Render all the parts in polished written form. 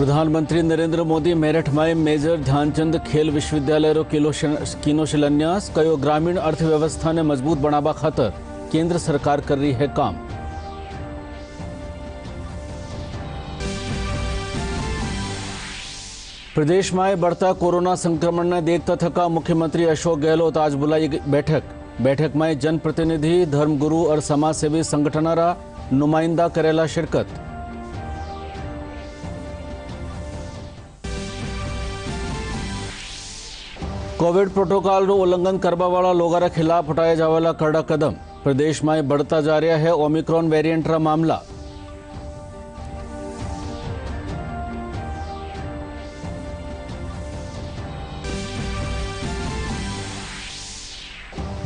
प्रधानमंत्री नरेंद्र मोदी मेरठ में मेजर ध्यानचंद खेल विश्वविद्यालय कीनो शिलान्यास कयो ग्रामीण अर्थव्यवस्था ने मजबूत बनावा खातर केंद्र सरकार कर रही है काम। प्रदेश में बढ़ता कोरोना संक्रमण ने देखता थका मुख्यमंत्री अशोक गहलोत आज बुलाई बैठक में जनप्रतिनिधि धर्मगुरु और समाजसेवी संगठनरा नुमाइंदा करेला शिरकत। कोविड प्रोटोकॉल रो उल्लंघन करवा वाला लोगों खिलाफ उठाया जावेला कड़ा कदम। प्रदेश में बढ़ता जा रहा है ओमिक्रॉन वेरिएंट रा मामला।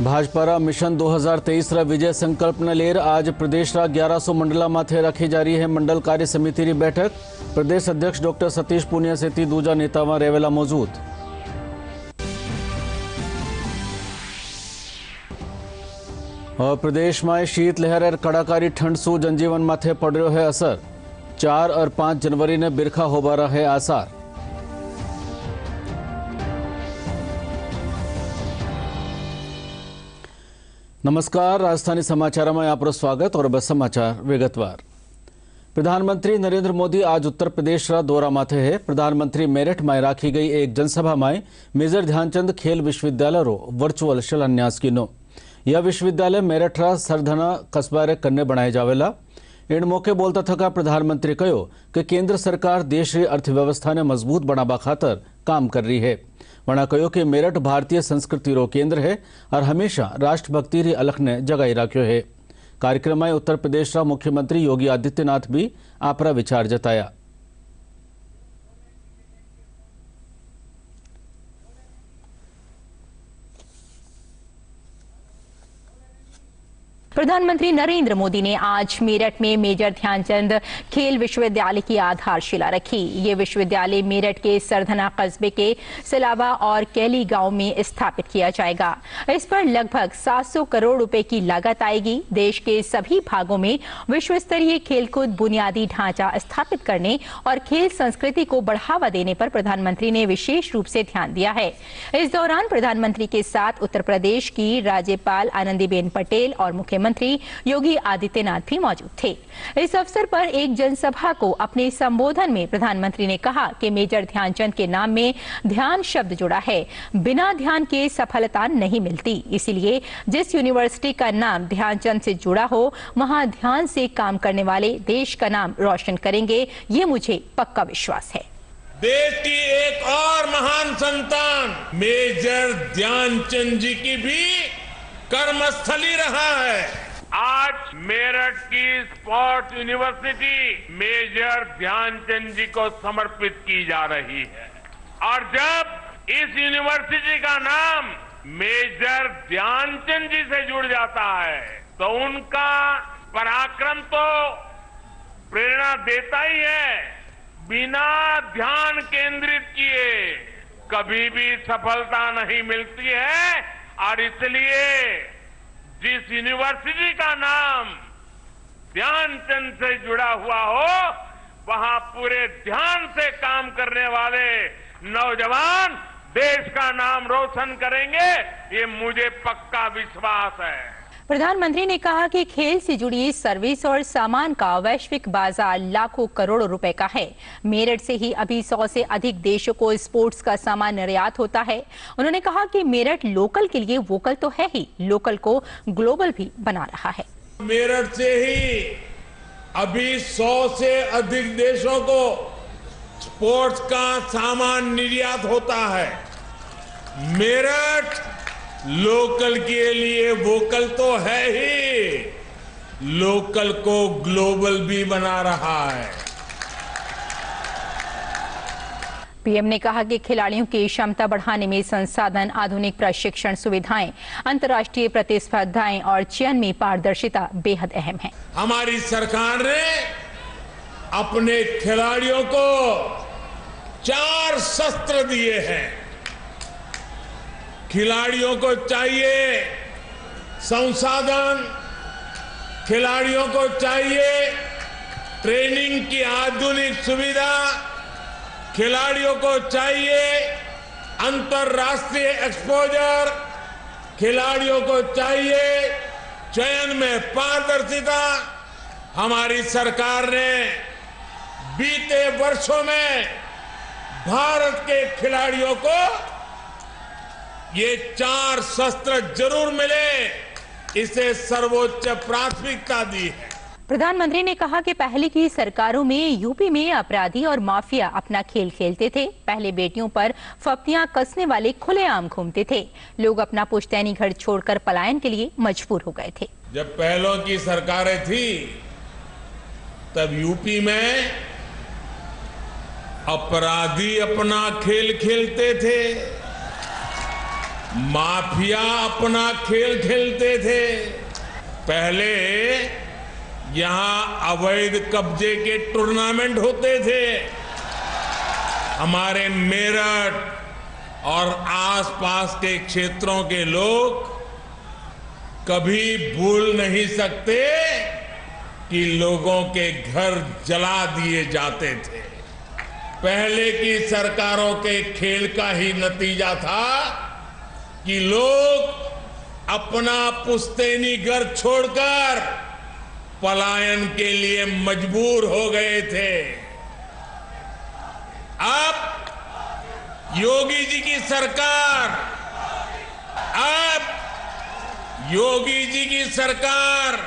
भाजपा रा मिशन 2023 रा विजय संकल्प न लेर आज प्रदेश रा 1100 मंडला माथे रखी जा रही है मंडल कार्य समिति री बैठक। प्रदेश अध्यक्ष डॉक्टर सतीश पुनिया सहित दूजा नेतावा रहेला मौजूद। और प्रदेश में शीतलहर और कड़ाकारी ठंड सु जनजीवन माथे पड़ रहा है असर। 4 और 5 जनवरी ने बिरखा होबारा है आसार। नमस्कार, राजधानी समाचार में आपका स्वागत और बस समाचार विगतवार। प्रधानमंत्री नरेंद्र मोदी आज उत्तर प्रदेश रा दौरा माथे है। प्रधानमंत्री मेरठ में राखी गई एक जनसभा में मेजर ध्यानचंद खेल विश्वविद्यालय रो वर्चुअल शिलान्यास कीनो। यह विश्वविद्यालय मेरठ रा सरधना कस्बा रे कन्ने बनाए जावेला। इन मौके बोलता थका प्रधानमंत्री कहो कि केंद्र सरकार देश की अर्थव्यवस्था ने मजबूत बनावा खातर काम कर रही है। वणा कहो कि मेरठ भारतीय संस्कृति रो केंद्र है और हमेशा राष्ट्रभक्ति री अलख ने जगाई राख्यो है। कार्यक्रम में उत्तर प्रदेश रा मुख्यमंत्री योगी आदित्यनाथ भी आपरा विचार जताया। प्रधानमंत्री नरेंद्र मोदी ने आज मेरठ में मेजर ध्यानचंद खेल विश्वविद्यालय की आधारशिला रखी। ये विश्वविद्यालय मेरठ के सरधना कस्बे के सिलावा और कैली गांव में स्थापित किया जाएगा। इस पर लगभग 700 करोड़ रुपए की लागत आएगी। देश के सभी भागों में विश्व स्तरीय खेलकूद बुनियादी ढांचा स्थापित करने और खेल संस्कृति को बढ़ावा देने पर प्रधानमंत्री ने विशेष रूप से ध्यान दिया है। इस दौरान प्रधानमंत्री के साथ उत्तर प्रदेश की राज्यपाल आनंदीबेन पटेल और मुख्यमंत्री योगी आदित्यनाथ भी मौजूद थे। इस अवसर पर एक जनसभा को अपने संबोधन में प्रधानमंत्री ने कहा कि मेजर ध्यानचंद के नाम में ध्यान शब्द जुड़ा है। बिना ध्यान के सफलता नहीं मिलती, इसलिए जिस यूनिवर्सिटी का नाम ध्यानचंद से जुड़ा हो वहां ध्यान से काम करने वाले देश का नाम रोशन करेंगे, ये मुझे पक्का विश्वास है। देश की एक और महान संतान मेजर ध्यानचंद जी की भी कर्मस्थली रहा है। आज मेरठ की स्पोर्ट्स यूनिवर्सिटी मेजर ध्यानचंद जी को समर्पित की जा रही है और जब इस यूनिवर्सिटी का नाम मेजर ध्यानचंद जी से जुड़ जाता है तो उनका पराक्रम तो प्रेरणा देता ही है। बिना ध्यान केंद्रित किए कभी भी सफलता नहीं मिलती है और इसलिए जिस यूनिवर्सिटी का नाम ध्यानचंद से जुड़ा हुआ हो वहां पूरे ध्यान से काम करने वाले नौजवान देश का नाम रोशन करेंगे, ये मुझे पक्का विश्वास है। प्रधानमंत्री ने कहा कि खेल से जुड़ी सर्विस और सामान का वैश्विक बाजार लाखों करोड़ों रुपए का है। मेरठ से ही अभी 100 से अधिक देशों को स्पोर्ट्स का सामान निर्यात होता है। उन्होंने कहा कि मेरठ लोकल के लिए वोकल तो है ही, लोकल को ग्लोबल भी बना रहा है। मेरठ से ही अभी 100 से अधिक देशों को स्पोर्ट्स का सामान निर्यात होता है। मेरठ लोकल के लिए वोकल तो है ही, लोकल को ग्लोबल भी बना रहा है। पीएम ने कहा कि खिलाड़ियों की क्षमता बढ़ाने में संसाधन, आधुनिक प्रशिक्षण सुविधाएं, अंतर्राष्ट्रीय प्रतिस्पर्धाएं और चयन में पारदर्शिता बेहद अहम है। हमारी सरकार ने अपने खिलाड़ियों को 4 शस्त्र दिए हैं। खिलाड़ियों को चाहिए संसाधन, खिलाड़ियों को चाहिए ट्रेनिंग की आधुनिक सुविधा, खिलाड़ियों को चाहिए अंतर्राष्ट्रीय एक्सपोजर, खिलाड़ियों को चाहिए चयन में पारदर्शिता। हमारी सरकार ने बीते वर्षों में भारत के खिलाड़ियों को ये 4 शस्त्र जरूर मिले, इसे सर्वोच्च प्राथमिकता दी है। प्रधानमंत्री ने कहा कि पहले की सरकारों में यूपी में अपराधी और माफिया अपना खेल खेलते थे। पहले बेटियों पर फप्तियां कसने वाले खुलेआम घूमते थे। लोग अपना पुश्तैनी घर छोड़कर पलायन के लिए मजबूर हो गए थे। जब पहलों की सरकारें थी तब यूपी में अपराधी अपना खेल खेलते थे, माफिया अपना खेल खेलते थे। पहले यहां अवैध कब्जे के टूर्नामेंट होते थे। हमारे मेरठ और आसपास के क्षेत्रों के लोग कभी भूल नहीं सकते कि लोगों के घर जला दिए जाते थे। पहले की सरकारों के खेल का ही नतीजा था कि लोग अपना पुश्तैनी घर छोड़कर पलायन के लिए मजबूर हो गए थे। अब योगी जी की सरकार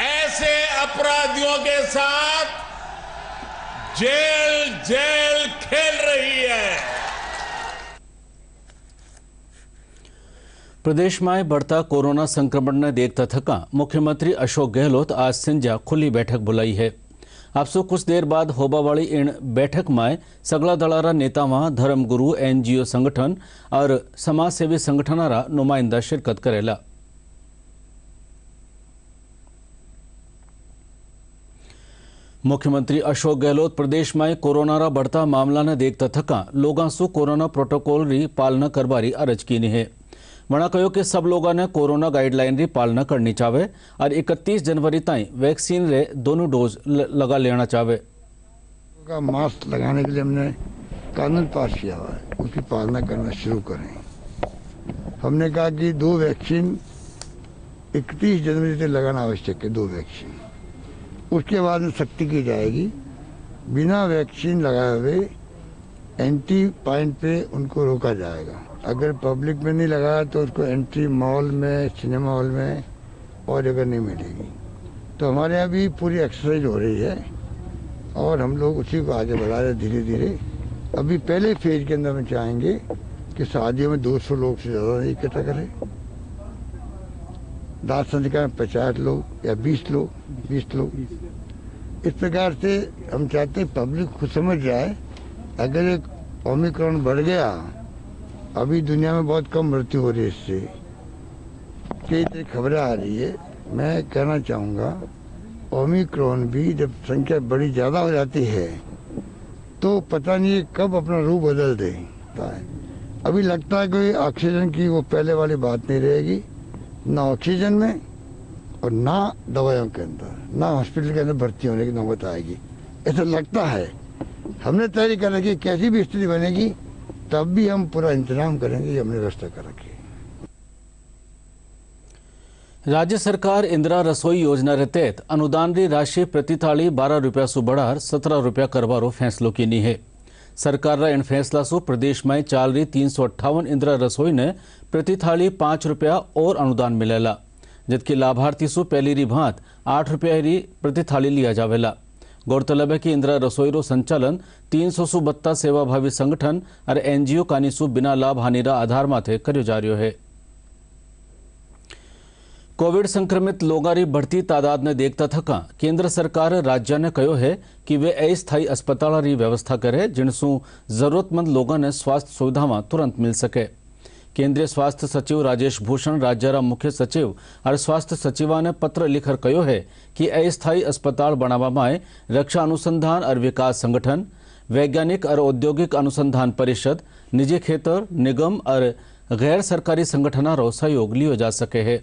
ऐसे अपराधियों के साथ जेल खेल रही है। प्रदेश में बढ़ता कोरोना संक्रमण ने देखता थका मुख्यमंत्री अशोक गहलोत आज संजा खुली बैठक बुलाई है। आपसो कुछ देर बाद होबा वाली इन बैठक में सगला दलारा नेता धर्मगुरु, एनजीओ संगठन और समाजसेवी संगठनारा नुमाइंदा शिरकत करेला। मुख्यमंत्री अशोक गहलोत प्रदेश में कोरोना रा बढ़ता मामला ने देखता थका लोगों से कोरोना प्रोटोकॉल री पालना करवारी अर्ज की है। वणा कहो कि सब लोगों ने कोरोना गाइडलाइन री पालना करनी चाहिए और 31 जनवरी तक वैक्सीन रे दोनों डोज लगा लेना चाहिए। मास्क लगाने के लिए हमने कानून पास किया हुआ है, उसकी पालना करना शुरू करें। हमने कहा कि 2 वैक्सीन 31 जनवरी तक लगाना आवश्यक है, 2 वैक्सीन। उसके बाद में सख्ती की जाएगी। बिना वैक्सीन लगाए हुए एंट्री पॉइंट पे उनको रोका जाएगा। अगर पब्लिक में नहीं लगाया तो उसको एंट्री मॉल में, सिनेमा हॉल में और जगह नहीं मिलेगी। तो हमारे यहाँ भी पूरी एक्सरसाइज हो रही है और हम लोग उसी को आगे बढ़ा रहे धीरे धीरे। अभी पहले फेज के अंदर हम चाहेंगे कि शादियों में 200 लोग से ज़्यादा नहीं इकट्ठा करें। दान संस्कार में 50 लोग या 20 लोग। इस प्रकार से हम चाहते हैं पब्लिक खुद समझ जाए। अगर एक ओमिक्रॉन बढ़ गया, अभी दुनिया में बहुत कम मृत्यु हो रही है इससे, कई तरह खबरें आ रही है। मैं कहना चाहूँगा ओमिक्रॉन भी जब संख्या बड़ी ज़्यादा हो जाती है तो पता नहीं कब अपना रूप बदल देता है। अभी लगता है कि ऑक्सीजन की वो पहले वाली बात नहीं रहेगी, ना ऑक्सीजन में और ना दवाइयों के अंदर, ना हॉस्पिटल के अंदर भर्ती होने की नौबत आएगी, ऐसा लगता है। हमने तैयारी कर रखी, कैसी भी स्थिति बनेगी तब भी हम पूरा इंतजाम करेंगे, ये हमने व्यवस्था कर रखी है। राज्य सरकार इंदिरा रसोई योजना के तहत अनुदान की राशि प्रति थाली 12 रुपया से बढ़ाकर 17 रुपया करवारो फैसलो की है। सरकार रा इन फैसला से प्रदेश में चाल रही 358 इंदिरा रसोई ने प्रति थाली 5 रुपया और अनुदान मिलेला, जबकि लाभार्थी से पहली री भांत 8 रुपया री प्रति थाली लिया जावेला। गौरतलब है कि इंदिरा रसोई रो संचालन 372 सेवाभावी संगठन और एनजीओ कानीसु बिना लाभ हानि रा आधार माथे कर्यो जा रह्यो है। कोविड संक्रमित लोगों की बढ़ती तादाद ने देखता थका केंद्र सरकार राज्य ने कहो है कि वे अस्थायी अस्पताल की व्यवस्था करे जिनसू जरूरतमंद लोगों ने स्वास्थ्य सुविधावां तुरंत मिल सके। केंद्रीय स्वास्थ्य सचिव राजेश भूषण, राज्य रा मुख्य सचिव और स्वास्थ्य सचिवा ने पत्र लिखकर कहो है कि अस्थायी अस्पताल बनावा में रक्षा अनुसंधान और विकास संगठन, वैज्ञानिक और औद्योगिक अनुसंधान परिषद, निजी क्षेत्र, निगम और गैर सरकारी संगठनों सहयोग लियो जा सके है।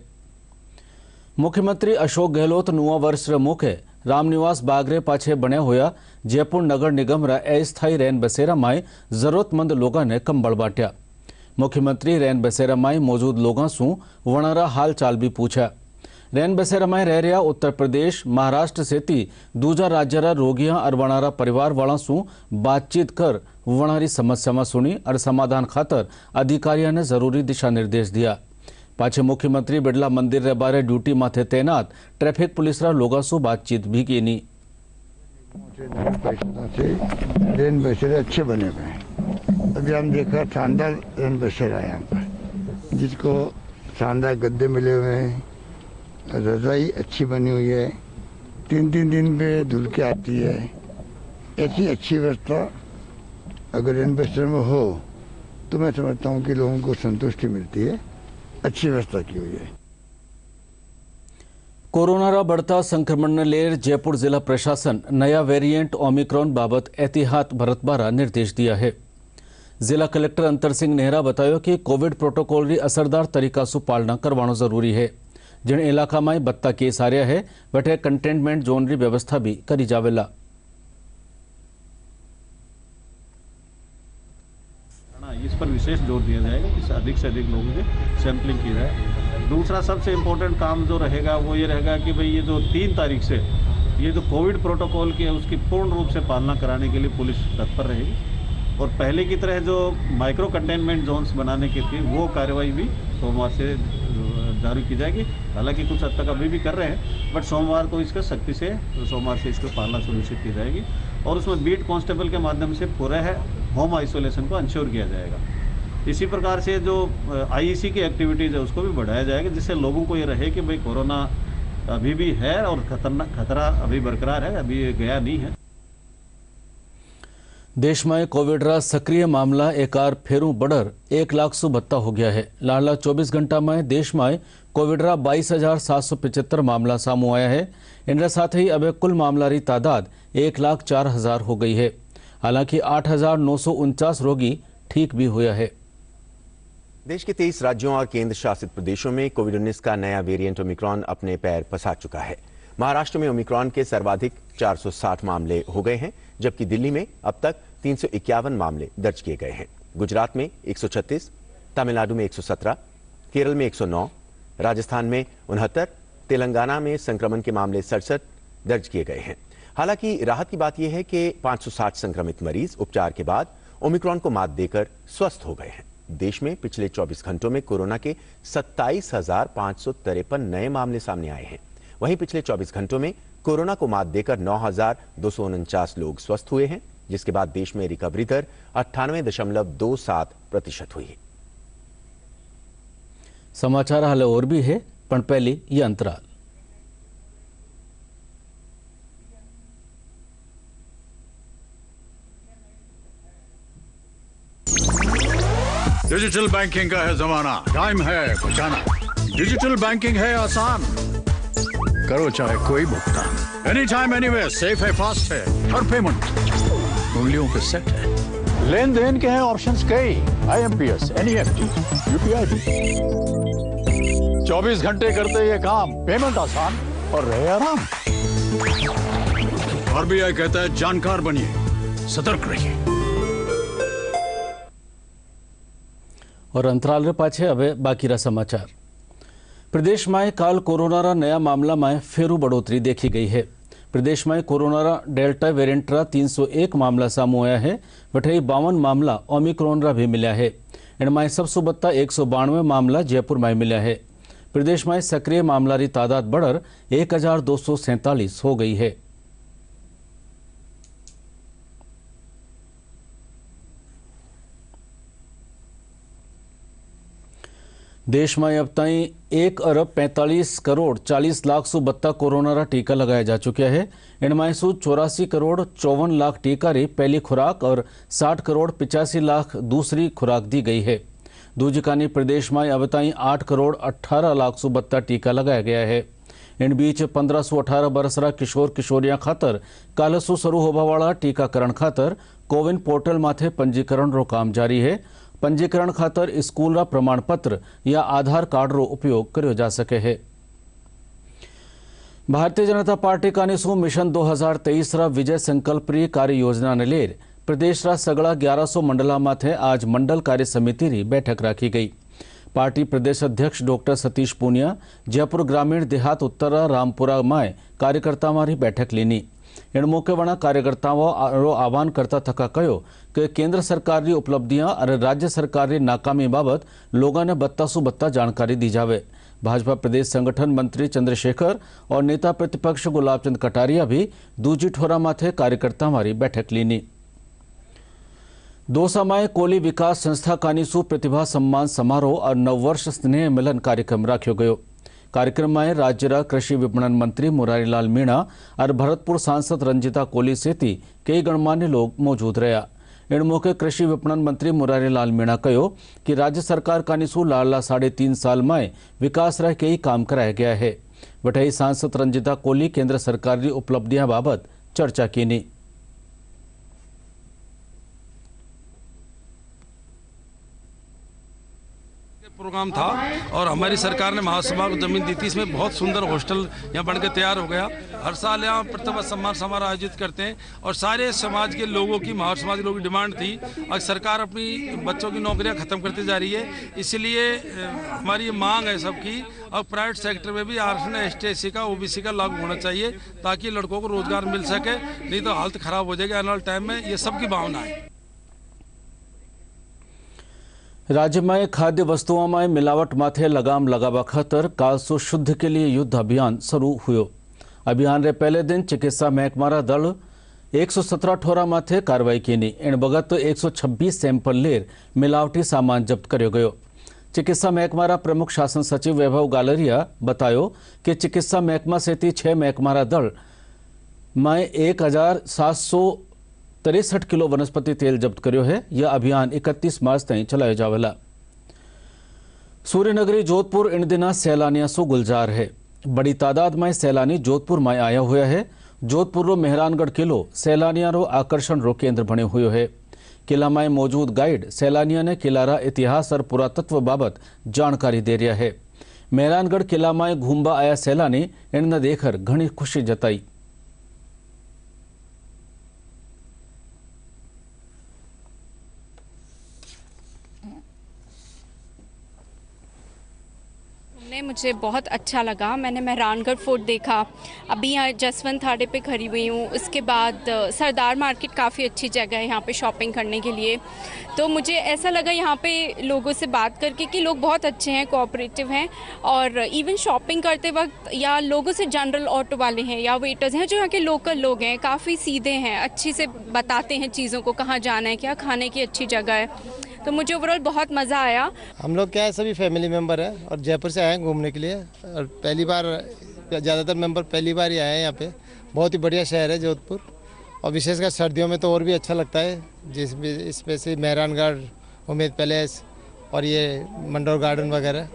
मुख्यमंत्री अशोक गहलोत नुआ वर्ष रे मौके रामनिवास बागरे पाछे बने होया जयपुर नगर निगम रा अस्थायी रैन बसेरा माए जरूरतमंद लोगों ने कंबल बांट्या। मुख्यमंत्री रैन बसेरा माए मौजूद लोगों सु वणारा हाल चाल भी पूछा। रैन बसेरा में रह रहा उत्तर प्रदेश महाराष्ट्र सेती दूजा राज्य रोगियां और वणारा परिवार वाला सु बातचीत कर वणारी समस्या में सुनी और समाधान खातर अधिकारियों ने जरूरी दिशा निर्देश दिया। पाछे मुख्यमंत्री बिड़ला मंदिर रे बारे ड्यूटी माथे तैनात ट्रैफिक पुलिस रा लोगों सु बातचीत भी की। रैन बसेरे अच्छे बने हुए हैं। अभी हम देखा शानदार रैन बसेरा यहाँ पर, जिसको शानदार गद्दे मिले हुए हैं, रजाई अच्छी बनी हुई है, 3-3 दिन पे धुल के आती है। ऐसी अच्छी व्यवस्था अगर रैन बसेरे में हो तो मैं समझता हूँ कि लोगों को संतुष्टि मिलती है। अच्छी व्यवस्था की हुई है। कोरोना रा बढ़ता संक्रमण ने लेर जयपुर जिला प्रशासन नया वेरिएंट ओमिक्रॉन बाबत एहतियात बरतबारा निर्देश दिया है। जिला कलेक्टर अंतर सिंह नेहरा बताया कि कोविड प्रोटोकॉल री असरदार तरीका सु पालना करवानो जरूरी है। जिन इलाका में बत्ता केस आ रहा है वटे कंटेनमेंट जोन री व्यवस्था भी करी जावेला। इस पर विशेष जोर दिया जाएगा कि अधिक से अधिक लोगों की सैंपलिंग की जाए। दूसरा सबसे इम्पोर्टेंट काम जो रहेगा वो ये रहेगा कि भाई ये जो 3 तारीख से ये जो कोविड प्रोटोकॉल की है उसकी पूर्ण रूप से पालना कराने के लिए पुलिस तत्पर रहेगी और पहले की तरह जो माइक्रो कंटेनमेंट जोन्स बनाने की थी वो कार्रवाई भी सोमवार से जारी की जाएगी। हालांकि कुछ हद तक अभी भी कर रहे हैं, बट सोमवार को इसका सख्ती से सोमवार से इसको पालना सुनिश्चित की जाएगी और उसमें बीट कांस्टेबल के माध्यम से पूरे होम आइसोलेशन को इंश्योर किया जाएगा। इसी प्रकार से जो आईईसी की एक्टिविटीज़ है उसको भी बढ़ाया जाएगा, जिससे लोगों को ये रहे कि भाई कोरोना अभी भी है और खतरा अभी बरकरार है, अभी ये गया नहीं है। देश में कोविड रा सक्रिय मामला एकार फेरू बढ़र 1 लाख सु बत्ता हो गया है। लाडला 24 घंटा में देश में कोविड रा 22,775 मामला सामू आया है। इनके साथ ही अब कुल मामला री तादाद 1,04,000 हो गई है। हालांकि 8,949 रोगी ठीक भी हुआ है। देश के 23 राज्यों और केंद्र शासित प्रदेशों में कोविड-19 का नया वेरिएंट ओमिक्रॉन अपने पैर पसार चुका है। महाराष्ट्र में ओमिक्रॉन के सर्वाधिक 460 मामले हो गए हैं, जबकि दिल्ली में अब तक 351 मामले दर्ज किए गए हैं। गुजरात में 136, तमिलनाडु में 117, केरल में 109, राजस्थान में 69, तेलंगाना में संक्रमण के मामले 67 दर्ज किए गए हैं। हालांकि राहत की बात यह है कि 560 संक्रमित मरीज उपचार के बाद ओमिक्रॉन को मात देकर स्वस्थ हो गए हैं। देश में पिछले 24 घंटों में कोरोना के 27,553 नए मामले सामने आए हैं। वहीं पिछले 24 घंटों में कोरोना को मात देकर 9,249 लोग स्वस्थ हुए हैं, जिसके बाद देश में रिकवरी दर 98.27% हुई है। समाचार हाल और भी है, पण पहले ये अंतराल। डिजिटल बैंकिंग का है जमाना, टाइम है बचाना। डिजिटल बैंकिंग है आसान, करो चाहे कोई भुगतान, एनी टाइम एनीवेयर, सेफ है, फास्ट है, हर पेमेंट उंगलियों पे सेट है। लेन देन के हैं ऑप्शंस कई, IMPS, NEFT, UPI भी। 24 घंटे करते ये काम, पेमेंट आसान और रहे आराम। RBI कहता है जानकार बनिए, सतर्क रहिए। और अंतराल रे पाछे अब बाकी रा समाचार। प्रदेश में काल कोरोना रा नया मामला में फेरू बढ़ोतरी देखी गई है। प्रदेश में कोरोना रा डेल्टा वेरिएंट रा 301 मामला सामू आया है। वठे 52 मामला ओमिक्रॉन रा भी मिला है। इनमें सबसे बत्ता 192 मामला जयपुर में मिला है। प्रदेश में सक्रिय मामला री तादाद बढ़कर 1,247 हो गई है। देश में अब तक 1,45,40,00,000 सु बत्ता कोरोना रा टीका लगाया जा चुका है। इनमें सु 84,54,00,000 टीका री पहली खुराक और 60,85,00,000 दूसरी खुराक दी गई है। दूजिकानी प्रदेश में अब तक 8,18,00,000 सु बत्ता टीका लगाया गया है। इन बीच 15 से 18 बरस रा किशोर किशोरियां खातर काल सु शुरू होने वाला टीकाकरण खातर कोविन पोर्टल माथे पंजीकरण रो काम जारी है। पंजीकरण खातर स्कूल रा प्रमाण पत्र या आधार कार्ड रो उपयोग कर्यो जा सके है। भारतीय जनता पार्टी कानीसू मिशन 2023 विजय संकल्प कार्य योजना ने लेर प्रदेश सगड़ा 1100 मंडला माथे आज मंडल कार्य समिति री बैठक राखी गई। पार्टी प्रदेश अध्यक्ष डॉक्टर सतीश पूनिया जयपुर ग्रामीण देहात उत्तर रामपुरा माय कार्यकर्ता मारी बैठक लीनी। इन मौके वना कार्यकर्ताओं आह्वान करता थका कहो कि केंद्र सरकार की उपलब्धियां और राज्य सरकार की नाकामी बाबत लोगों ने बत्ता सु बत्ता जानकारी दी जावे। भाजपा प्रदेश संगठन मंत्री चंद्रशेखर और नेता प्रतिपक्ष गुलाबचंद कटारिया भी दूजी ठोरा माथे कार्यकर्ता मारी बैठक लीनी। दौसा में कोली विकास संस्था कानीसू प्रतिभा सम्मान समारोह और नववर्ष स्नेह मिलन कार्यक्रम राख्यो गयो। कार्यक्रम में राज्य कृषि विपणन मंत्री मुरारीलाल मीणा और भरतपुर सांसद रंजिता कोली सहित कई गणमान्य लोग मौजूद रहा। इन मौके कृषि विपणन मंत्री मुरारीलाल मीणा कहो कि राज्य सरकार कानीसू लाडला 3.5 साल में विकास रह कई काम कराया गया है। वठाई सांसद रंजिता कोली केंद्र सरकार की उपलब्धियां बाबत चर्चा की। प्रोग्राम था और हमारी सरकार ने महासभा को जमीन दी थी। इसमें बहुत सुंदर हॉस्टल यहाँ बन के तैयार हो गया। हर साल यहाँ प्रतिभा सम्मान समारोह आयोजित करते हैं और सारे समाज के लोगों की महार समाज के लोगों की डिमांड थी और सरकार अपनी बच्चों की नौकरियाँ खत्म करती जा रही है। इसलिए हमारी मांग है सबकी और प्राइवेट सेक्टर में भी आरक्षण ST/SC का OBC का लागू होना चाहिए ताकि लड़कों को रोजगार मिल सके, नहीं तो हालत खराब हो जाएगी आने वाले टाइम में। ये सबकी भावना है। राज्य में खाद्य वस्तुओं में मिलावट माथे लगाम लगावा खातर कालसू शुद्ध के लिए युद्ध अभियान शुरू हुयो। अभियान रे पहले दिन चिकित्सा महकमारा दल 117 ठोरा माथे कार्रवाई की। इन बगत 126 सैंपल लेर मिलावटी सामान जब्त करो गयो। चिकित्सा महकमारा प्रमुख शासन सचिव वैभव गालरिया बतायो कि चिकित्सा महकमा से 6 महकमारा दल में 1763 किलो वनस्पति तेल जब्त कर्यो है। यह अभियान 31 मार्च तक चलाया जावेला। सूर्यनगरी जोधपुर इन दिना सैलानियों सो गुलजार है। बड़ी तादाद में सैलानी जोधपुर में आया हुआ है। जोधपुर रो मेहरानगढ़ किलो सैलानियों रो आकर्षण रो केंद्र बने हुए है। किला में मौजूद गाइड सैलानियों ने किलारा इतिहास और पुरातत्व बाबत जानकारी दे रहा है। मेहरानगढ़ किला में घूमबा आया सैलानी इन्हें देखकर घनी खुशी जताई। मुझे बहुत अच्छा लगा। मैंने मेहरानगढ़ फोर्ट देखा। अभी यहाँ जसवंत थाड़े पे खड़ी हुई हूँ। उसके बाद सरदार मार्केट काफ़ी अच्छी जगह है यहाँ पे शॉपिंग करने के लिए। तो मुझे ऐसा लगा यहाँ पे लोगों से बात करके कि लोग बहुत अच्छे हैं, कोऑपरेटिव हैं और इवन शॉपिंग करते वक्त या लोगों से जनरल ऑटो वाले हैं या वेटर्स हैं जो यहाँ के लोकल लोग हैं, काफ़ी सीधे हैं, अच्छी से बताते हैं चीज़ों को, कहाँ जाना है, क्या खाने की अच्छी जगह है। तो मुझे ओवरऑल बहुत मज़ा आया। हम लोग क्या है सभी फैमिली मेम्बर हैं और जयपुर से आए हैं घूमने के लिए और पहली बार ज़्यादातर मेंबर पहली बार ही आए हैं यहाँ पे। बहुत ही बढ़िया शहर है जोधपुर और विशेषकर सर्दियों में तो और भी अच्छा लगता है। इसमें से मेहरानगढ़, उम्मेद पैलेस और ये मंडोर गार्डन वगैरह।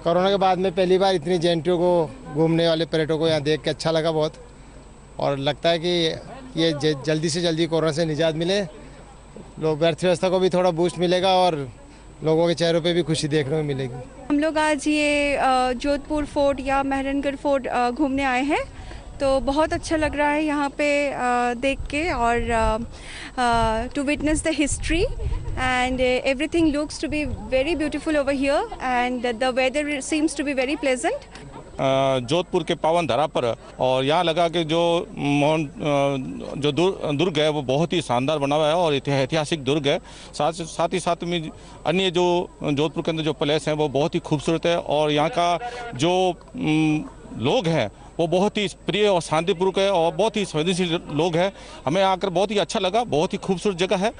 कोरोना के बाद में पहली बार इतनी जयंतियों को घूमने वाले पर्यटकों को यहाँ देख के अच्छा लगा बहुत और लगता है कि ये जल्दी से जल्दी कोरोना से निजात मिले, लोग अर्थव्यवस्था को भी थोड़ा बूस्ट मिलेगा और लोगों के चेहरों पे भी खुशी देखने को मिलेगी। हम लोग आज ये जोधपुर फोर्ट या मेहरानगढ़ फोर्ट घूमने आए हैं तो बहुत अच्छा लग रहा है यहाँ पे देख के और to witness the history and everything looks to be very beautiful over here and the weather seems to be very pleasant. Jodhpur के पावन धरा पर और यहाँ लगा कि जो दुर्ग है वो बहुत ही शानदार बना हुआ है और ऐतिहासिक दुर्ग है। साथ ही साथ में अन्य जो जोधपुर के अंदर जो पैलेस हैं वो बहुत ही खूबसूरत है और यहाँ का जो लोग हैं वो बहुत ही प्रिय और शांतिपूर्वक है और बहुत ही संवेदनशील लोग हैं। हमें आकर बहुत ही अच्छा लगा, बहुत ही खूबसूरत जगह है।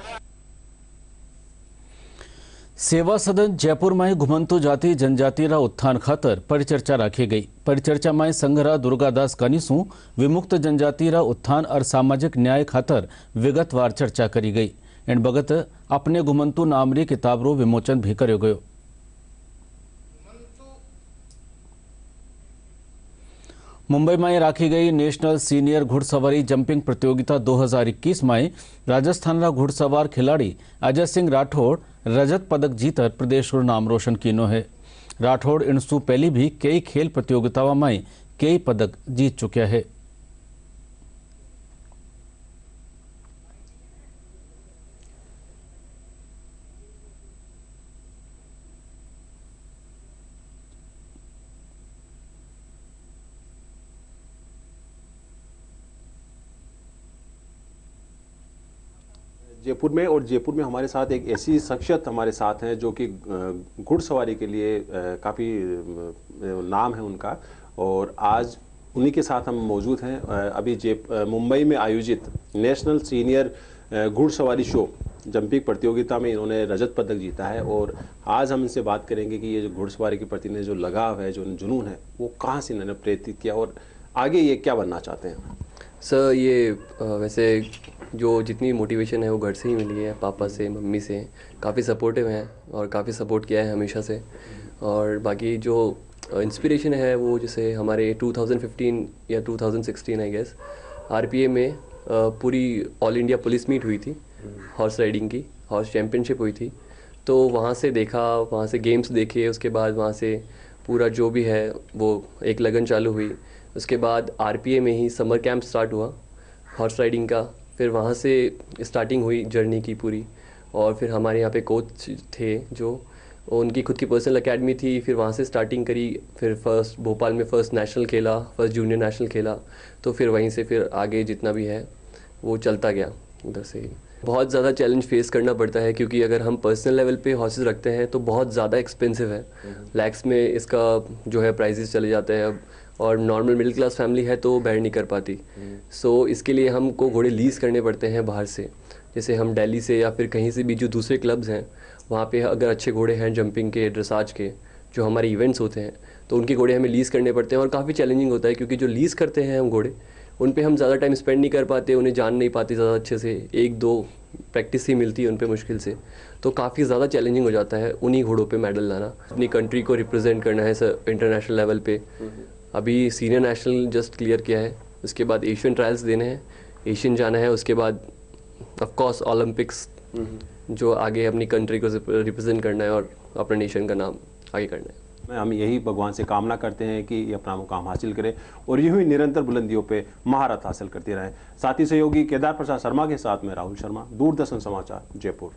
सेवा सदन जयपुर में घुमंतु जाति जनजाति रा उत्थान खातर परिचर्चा राखी गई। परिचर्चा में संघरा दुर्गादास कानीसू विमुक्त जनजाति रा उत्थान और सामाजिक न्याय खातर विगतवार चर्चा करी गई। इन बगत अपने घुमंतु नामरी किताब रो विमोचन भी कर्यो गयो। मुंबई में राखी गई नेशनल सीनियर घुड़सवारी जंपिंग प्रतियोगिता 2021 में राजस्थान रा घुड़सवार खिलाड़ी अजय सिंह राठौड़ रजत पदक जीतर प्रदेश को नाम रोशन किनो है। राठौड़ इनसू पहली भी कई खेल प्रतियोगिताओं में कई पदक जीत चुका है। जयपुर में हमारे साथ एक ऐसी शख्सियत हमारे साथ हैं जो कि घुड़सवारी के लिए काफ़ी नाम है उनका, और आज उन्हीं के साथ हम मौजूद हैं। अभी मुंबई में आयोजित नेशनल सीनियर घुड़सवारी शो जंपिंग प्रतियोगिता में इन्होंने रजत पदक जीता है, और आज हम इनसे बात करेंगे कि ये जो घुड़सवारी के प्रति जो लगाव है, जो जुनून है, वो कहाँ से इन्होंने प्रेरित किया और आगे ये क्या बनना चाहते हैं। सर ये वैसे जो जितनी मोटिवेशन है वो घर से ही मिली है, पापा से, मम्मी से। काफ़ी सपोर्टिव हैं और काफ़ी सपोर्ट किया है हमेशा से। और बाकी जो इंस्पिरेशन है वो जैसे हमारे 2015 या 2016 आई गेस आरपीए में पूरी ऑल इंडिया पुलिस मीट हुई थी, हॉर्स राइडिंग की, हॉर्स चैम्पियनशिप हुई थी। तो वहाँ से देखा, वहाँ से गेम्स देखे, उसके बाद वहाँ से पूरा जो भी है वो एक लगन चालू हुई। उसके बाद आरपीए में ही समर कैंप स्टार्ट हुआ हॉर्स राइडिंग का, फिर वहाँ से स्टार्टिंग हुई जर्नी की पूरी। और फिर हमारे यहाँ पे कोच थे जो उनकी खुद की पर्सनल एकेडमी थी, फिर वहाँ से स्टार्टिंग करी। फिर फर्स्ट भोपाल में फर्स्ट नेशनल खेला, फर्स्ट जूनियर नेशनल खेला, तो फिर वहीं से फिर आगे जितना भी है वो चलता गया उधर से ही। बहुत ज़्यादा चैलेंज फेस करना पड़ता है क्योंकि अगर हम पर्सनल लेवल पे हॉर्सेस रखते हैं तो बहुत ज़्यादा एक्सपेंसिव है, लैक्स में इसका जो है प्राइजेस चले जाते हैं अब, और नॉर्मल मिडिल क्लास फैमिली है तो बैर नहीं कर पाती। सो इसके लिए हमको घोड़े लीज़ करने पड़ते हैं बाहर से, जैसे हम दिल्ली से या फिर कहीं से भी जो दूसरे क्लब्स हैं वहाँ पे अगर अच्छे घोड़े हैं जंपिंग के, ड्रेसाज के, जो हमारे इवेंट्स होते हैं तो उनके घोड़े हमें लीज़ करने पड़ते हैं। और काफ़ी चैलेंजिंग होता है क्योंकि जो लीज़ करते हैं हम घोड़े उन पे हम ज़्यादा टाइम स्पेंड नहीं कर पाते, उन्हें जान नहीं पाते ज़्यादा अच्छे से, 1-2 प्रैक्टिस ही मिलती है उन पे मुश्किल से, तो काफ़ी ज़्यादा चैलेंजिंग हो जाता है उन्हीं घोड़ों पे मेडल लाना। अपनी कंट्री को रिप्रेजेंट करना है सर इंटरनेशनल लेवल पे। अभी सीनियर नेशनल जस्ट क्लियर किया है, उसके बाद एशियन ट्रायल्स देने हैं, एशियन जाना है, उसके बाद ऑफ कोर्स ओलंपिक्स जो आगे अपनी कंट्री को रिप्रेजेंट करना है और अपने नेशन का नाम आगे करना है। हम यही भगवान से कामना करते हैं कि ये अपना मुकाम हासिल करें और यूं ही निरंतर बुलंदियों पे महारत हासिल करते रहें। साथी सहयोगी केदार प्रसाद शर्मा के साथ में राहुल शर्मा, दूरदर्शन समाचार, जयपुर।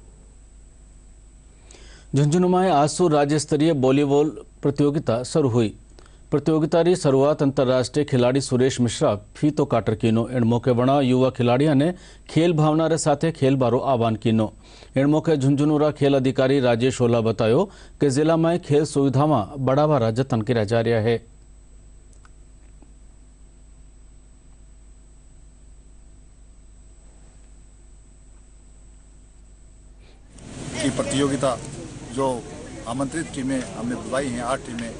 झुंझुनू में आज से राज्य स्तरीय वॉलीबॉल प्रतियोगिता शुरू हुई। प्रतियोगिता की शुरुआत अंतरराष्ट्रीय खिलाड़ी सुरेश मिश्रा फीतो काटर कीनो। इन मौके वणा युवा खिलाड़ियों ने खेल भावना रे साथे खेल बारो आह्वान कीनो। इन मौके झुंझुनूरा खेल अधिकारी राजेश ओला बतायो कि जिला में खेल सुविधा में बढ़ावा जतन किया जा रहा है। की प्रतियोगिता जो आमंत्रित टीमें हमने बुलाई हैं 8 टीमें,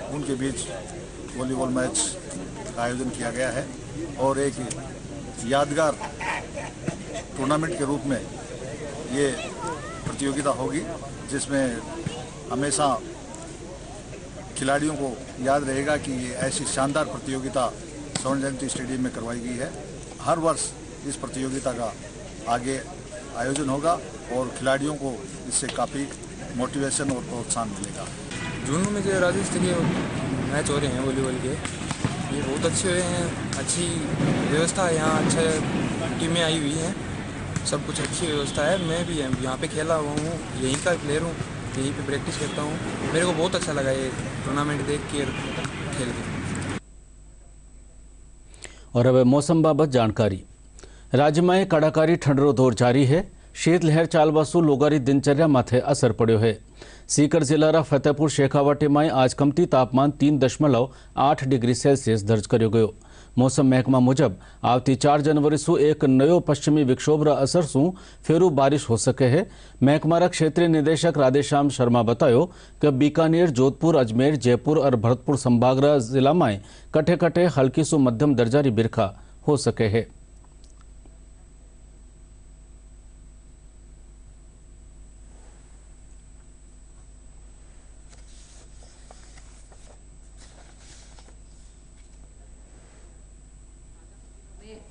उनके बीच वॉलीबॉल मैच का आयोजन किया गया है और एक यादगार टूर्नामेंट के रूप में ये प्रतियोगिता होगी जिसमें हमेशा खिलाड़ियों को याद रहेगा कि ये ऐसी शानदार प्रतियोगिता स्वर्ण जयंती स्टेडियम में करवाई गई है। हर वर्ष इस प्रतियोगिता का आगे आयोजन होगा और खिलाड़ियों को इससे काफ़ी मोटिवेशन और प्रोत्साहन मिलेगा। झुंझुनू में जो राज्य स्तरीय मैच हो रहे हैं वॉलीबॉल के, ये बहुत अच्छे हुए हैं, अच्छी व्यवस्था है यहाँ, अच्छा टीमें आई हुई हैं, सब कुछ अच्छी व्यवस्था है। मैं भी यहाँ पे खेला हुआ हूँ, यहीं का प्लेयर हूँ, यहीं पे प्रैक्टिस करता हूँ। मेरे को बहुत अच्छा लगा ये टूर्नामेंट देख के, खेल के। और अब मौसम बाबत जानकारी। राज्य में कड़ाकारी ठंडरो दौर जारी है। शीतलहर चालवासु लोगारी दिनचर्या माथे असर पड़ो है। सीकर जिला फतेहपुर शेखावाटी में आज कमती तापमान 3.8 डिग्री सेल्सियस दर्ज किया गयो। मौसम महकमा मुजब आवती 4 जनवरी सु एक नयो पश्चिमी विक्षोभ असर सु फेरू बारिश हो सके है। महकमारा क्षेत्रीय निदेशक राधेश्याम शर्मा बतायो कि बीकानेर, जोधपुर, अजमेर, जयपुर और भरतपुर संभाग जिला में कटे कटे हल्की सु मध्यम दर्जारी बिरखा हो सके है।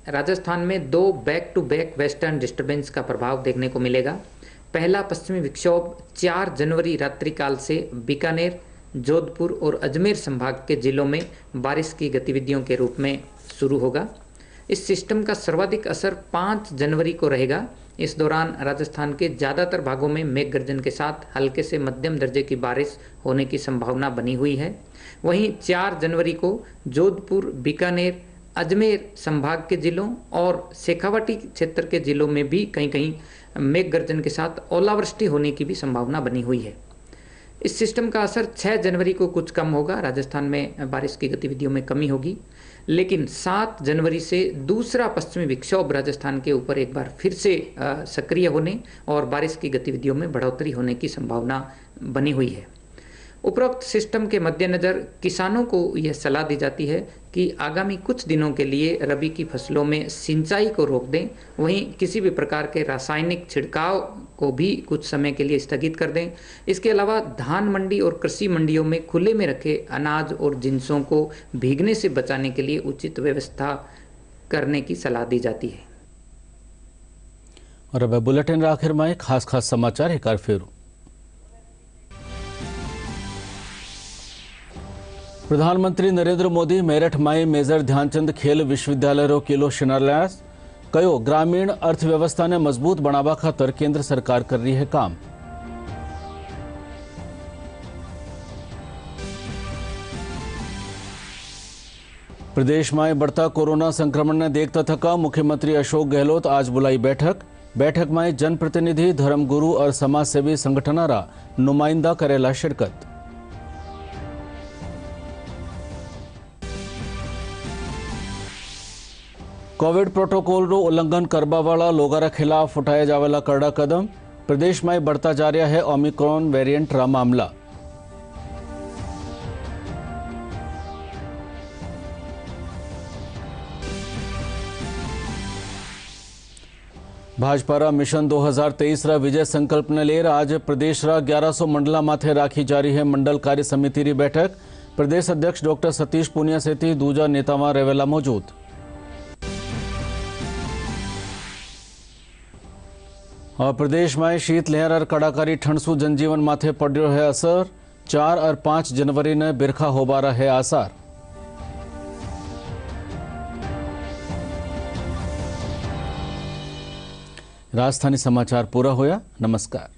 राजस्थान में 2 back to back western disturbance का प्रभाव देखने को मिलेगा। पहला पश्चिमी विक्षोभ 4 जनवरी रात्रिकाल से बीकानेर, जोधपुर और अजमेर संभाग के जिलों में बारिश की गतिविधियों के रूप में शुरू होगा। इस सिस्टम का सर्वाधिक असर 5 जनवरी को रहेगा। इस दौरान राजस्थान के ज़्यादातर भागों में मेघ गर्जन के साथ हल्के से मध्यम दर्जे की बारिश होने की संभावना बनी हुई है। वहीं 4 जनवरी को जोधपुर, बीकानेर, अजमेर संभाग के जिलों और शेखावाटी क्षेत्र के जिलों में भी कहीं कहीं मेघ गर्जन के साथ ओलावृष्टि होने की भी संभावना बनी हुई है। इस सिस्टम का असर 6 जनवरी को कुछ कम होगा, राजस्थान में बारिश की गतिविधियों में कमी होगी। लेकिन 7 जनवरी से दूसरा पश्चिमी विक्षोभ राजस्थान के ऊपर एक बार फिर से सक्रिय होने और बारिश की गतिविधियों में बढ़ोतरी होने की संभावना बनी हुई है। उपरोक्त सिस्टम के मद्देनज़र किसानों को यह सलाह दी जाती है कि आगामी कुछ दिनों के लिए रबी की फसलों में सिंचाई को रोक दें। वहीं किसी भी प्रकार के रासायनिक छिड़काव को भी कुछ समय के लिए स्थगित कर दें। इसके अलावा धान मंडी और कृषि मंडियों में खुले में रखे अनाज और जिन्सों को भीगने से बचाने के लिए उचित व्यवस्था करने की सलाह दी जाती है। और अब बुलेटिन आखिर में खास समाचार एक बार फिर। प्रधानमंत्री नरेंद्र मोदी मेरठ में मेजर ध्यानचंद खेल विश्वविद्यालय रो किलो शिलान्यास कयो। ग्रामीण अर्थव्यवस्था ने मजबूत बनावा खातर केंद्र सरकार कर रही है काम। प्रदेश में बढ़ता कोरोना संक्रमण ने देखता थका मुख्यमंत्री अशोक गहलोत आज बुलाई बैठक में जनप्रतिनिधि, धर्मगुरु और समाजसेवी संगठनारा नुमाइंदा करेला शिरकत। कोविड प्रोटोकॉल रो उल्लंघन करवा वाला लोगों खिलाफ उठाया जावेला कड़ा कदम। प्रदेश में बढ़ता जा रहा है ओमिक्रॉन वेरिएंट रा मामला। भाजपा रा मिशन 2023 रा विजय संकल्प ने लेर आज प्रदेश रा 1100 मंडला माथे राखी जा रही है मंडल कार्य समिति री बैठक। प्रदेश अध्यक्ष डॉक्टर सतीश पूनिया सेठी दूजा नेतावां रहेला मौजूद। और प्रदेश में शीत लहर और कड़ाकारी ठंड सु जनजीवन माथे पड़ो है असर। 4 और 5 जनवरी ने बिरखा होबारा है आसार। राजधानी समाचार पूरा होया। नमस्कार।